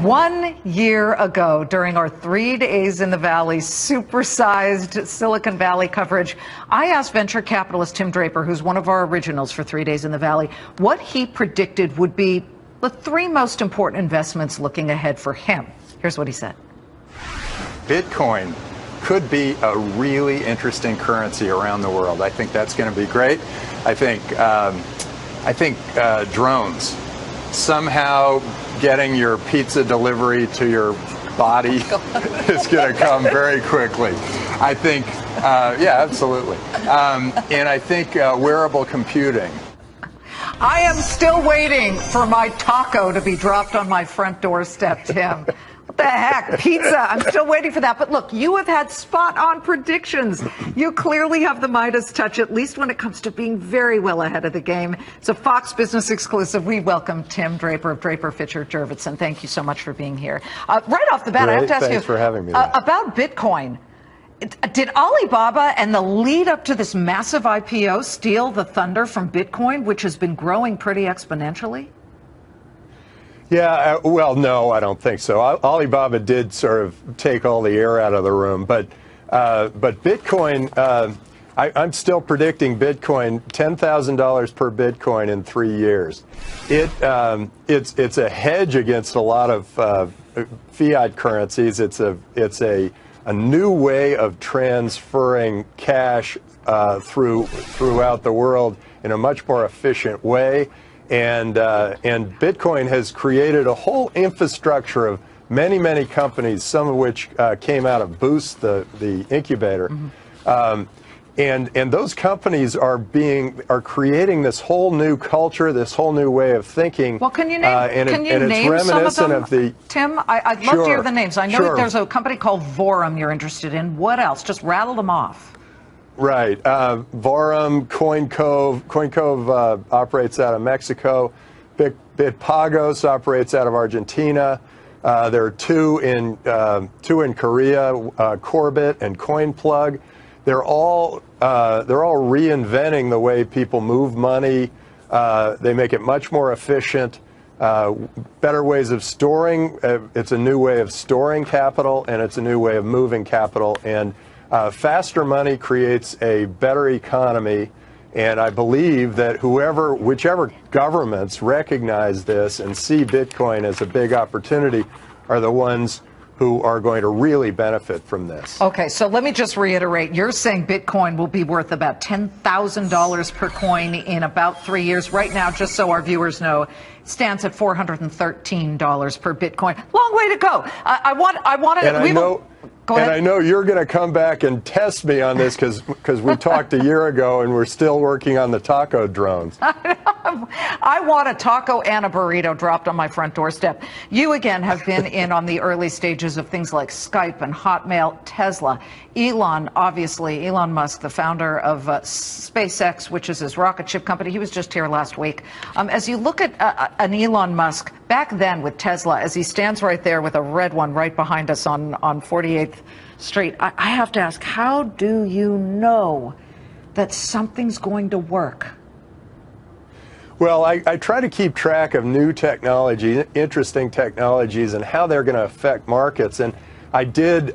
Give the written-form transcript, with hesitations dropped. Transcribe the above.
1 year ago, during our 3 days in the Valley supersized Silicon Valley coverage, I asked venture capitalist Tim Draper, who's one of our originals for 3 days in the Valley, what he predicted would be the three most important investments looking ahead for him. Here's what he said. Bitcoin could be a really interesting currency around the world. I think that's going to be great. I think drones, somehow getting your pizza delivery to your body is going to come very quickly. I think, yeah, absolutely. And I think wearable computing. I am still waiting for my taco to be dropped on my front doorstep, Tim. What the heck? Pizza. I'm still waiting for that. But look, you have had spot-on predictions. You clearly have the Midas touch, at least when it comes to being very well ahead of the game. It's a Fox Business exclusive. We welcome Tim Draper of Draper Fisher Jurvetson. Thank you so much for being here. Right off the bat, I have to ask you for having me about Bitcoin. Did Alibaba and the lead up to this massive IPO steal the thunder from Bitcoin, which has been growing pretty exponentially? Yeah, well, no, I don't think so. Alibaba did sort of take all the air out of the room, but Bitcoin, I'm still predicting Bitcoin $10,000 per Bitcoin in 3 years. It's a hedge against a lot of fiat currencies. It's a new way of transferring cash throughout the world in a much more efficient way. And Bitcoin has created a whole infrastructure of many companies, some of which came out of Boost, the incubator. Mm-hmm. And those companies are creating this whole new culture, this whole new way of thinking. Well, can you name some of them? Tim, I'd love to hear the names. I know that there's a company called Vorum you're interested in. What else? Just rattle them off. Right. Vorum, CoinCove. CoinCove operates out of Mexico. Bitpagos operates out of Argentina. There are two in Korea, Corbit and CoinPlug. They're all reinventing the way people move money. They make it much more efficient. Better ways of storing. It's a new way of storing capital, and it's a new way of moving capital. And faster money creates a better economy, and I believe that whichever governments recognize this and see Bitcoin as a big opportunity are the ones who are going to really benefit from this. Okay, so let me just reiterate. You're saying Bitcoin will be worth about $10,000 per coin in about 3 years. Right now, just so our viewers know, it stands at $413 per Bitcoin. Long way to go. I want to. And I know you're going to come back and test me on this because we talked a year ago and we're still working on the taco drones. I want a taco and a burrito dropped on my front doorstep. You, again, have been in on the early stages of things like Skype and Hotmail, Tesla. Elon Musk, the founder of SpaceX, which is his rocket ship company, he was just here last week. As you look at an Elon Musk, back then with Tesla, as he stands right there with a red one right behind us on 48th Street, I have to ask, how do you know that something's going to work? Well, I try to keep track of new technology, interesting technologies, and how they're going to affect markets. And I did